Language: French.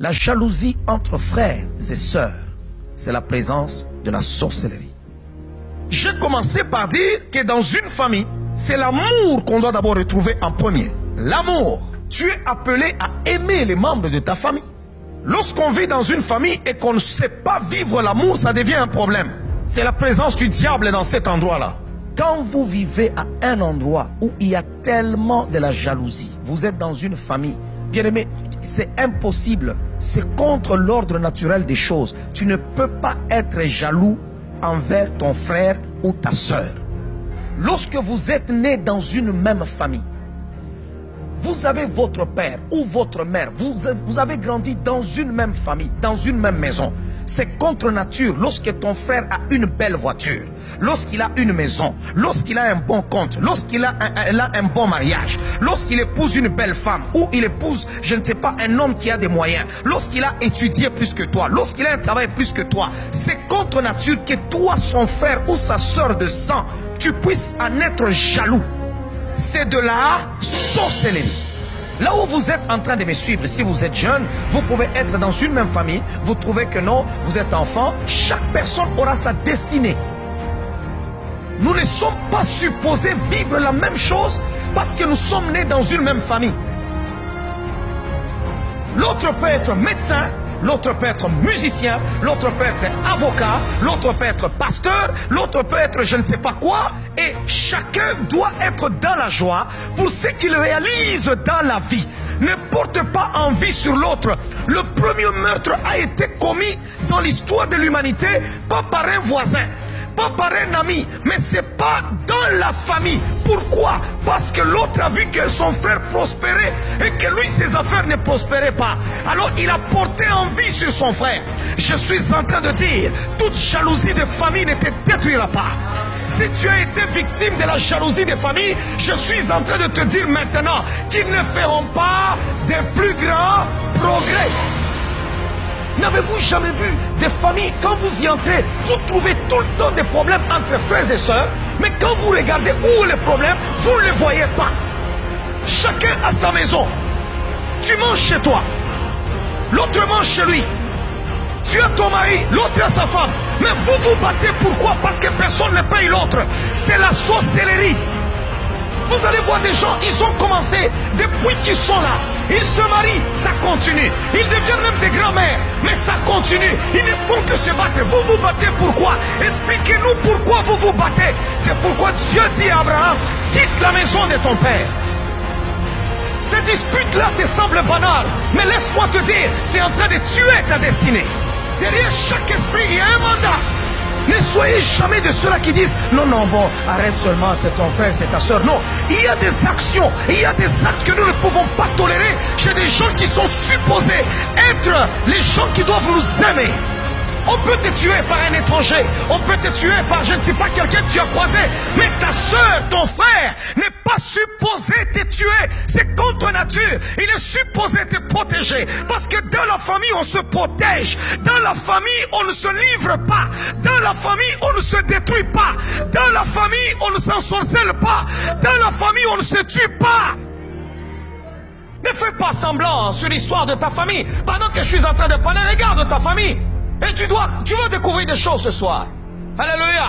La jalousie entre frères et sœurs, c'est la présence de la sorcellerie. J'ai commencé par dire que dans une famille, c'est l'amour qu'on doit d'abord retrouver en premier. L'amour. Tu es appelé à aimer les membres de ta famille. Lorsqu'on vit dans une famille et qu'on ne sait pas vivre l'amour, ça devient un problème. C'est la présence du diable dans cet endroit-là. Quand vous vivez à un endroit où il y a tellement de la jalousie, vous êtes dans une famille, bien aimé, c'est impossible. C'est contre l'ordre naturel des choses. Tu ne peux pas être jaloux envers ton frère ou ta sœur. Lorsque vous êtes né dans une même famille, vous avez votre père ou votre mère, vous avez grandi dans une même famille, dans une même maison. C'est contre nature lorsque ton frère a une belle voiture, lorsqu'il a une maison, lorsqu'il a un bon compte, lorsqu'il a un bon mariage, lorsqu'il épouse une belle femme ou il épouse, je ne sais pas, un homme qui a des moyens, lorsqu'il a étudié plus que toi, lorsqu'il a un travail plus que toi. C'est contre nature que toi, son frère ou sa soeur de sang, tu puisses en être jaloux. C'est de la sorcellerie. Là où vous êtes en train de me suivre, si vous êtes jeune, vous pouvez être dans une même famille, vous trouvez que non, vous êtes enfant, chaque personne aura sa destinée. Nous ne sommes pas supposés vivre la même chose parce que nous sommes nés dans une même famille. L'autre peut être médecin, l'autre peut être musicien, l'autre peut être avocat, l'autre peut être pasteur, l'autre peut être je ne sais pas quoi. Et chacun doit être dans la joie pour ce qu'il réalise dans la vie. Ne porte pas envie sur l'autre. Le premier meurtre a été commis dans l'histoire de l'humanité, pas par un voisin, pas par un ami, mais c'est pas dans la famille. Pourquoi? Parce que l'autre a vu que son frère prospérait et que lui, ses affaires ne prospéraient pas. Alors il a porté envie sur son frère. Je suis en train de dire, toute jalousie de famille ne te détruira pas. Si tu as été victime de la jalousie des familles, je suis en train de te dire maintenant qu'ils ne feront pas de plus grands progrès. N'avez-vous jamais vu des familles, quand vous y entrez, vous trouvez tout le temps des problèmes entre frères et sœurs, mais quand vous regardez où est le problème, vous ne les voyez pas. Chacun a sa maison. Tu manges chez toi, l'autre mange chez lui. Tu as ton mari, l'autre a sa femme. Mais vous vous battez, pourquoi? Parce que personne ne paye l'autre. C'est la sorcellerie. Vous allez voir des gens, ils ont commencé depuis qu'ils sont là. Ils se marient, ça continue. Ils deviennent même des grands-mères, mais ça continue. Ils ne font que se battre. Vous vous battez pourquoi? Expliquez-nous pourquoi vous vous battez. C'est pourquoi Dieu dit à Abraham, quitte la maison de ton père. Ces disputes-là te semblent banales, mais laisse-moi te dire, c'est en train de tuer ta destinée. Derrière chaque esprit, il y a un mandat. Ne soyez jamais de ceux-là qui disent non, non, bon, arrête seulement, c'est ton frère, c'est ta soeur. Non, il y a des actions, il y a des actes que nous ne pouvons pas tolérer chez des gens qui sont supposés être les gens qui doivent nous aimer. On peut te tuer par un étranger, on peut te tuer par je ne sais pas quelqu'un que tu as croisé, mais ta soeur, ton frère n'est pas supposé te tuer. C'est contre nature. Il est supposé te protéger parce que dans la famille on se protège, dans la famille on ne se livre pas, dans la famille on ne se détruit pas, dans la famille on ne s'ensorcelle pas, dans la famille on ne se tue pas. Ne fais pas semblant sur l'histoire de ta famille. Pendant que je suis en train de parler, regarde ta famille. Et tu vas découvrir des choses ce soir. Alléluia.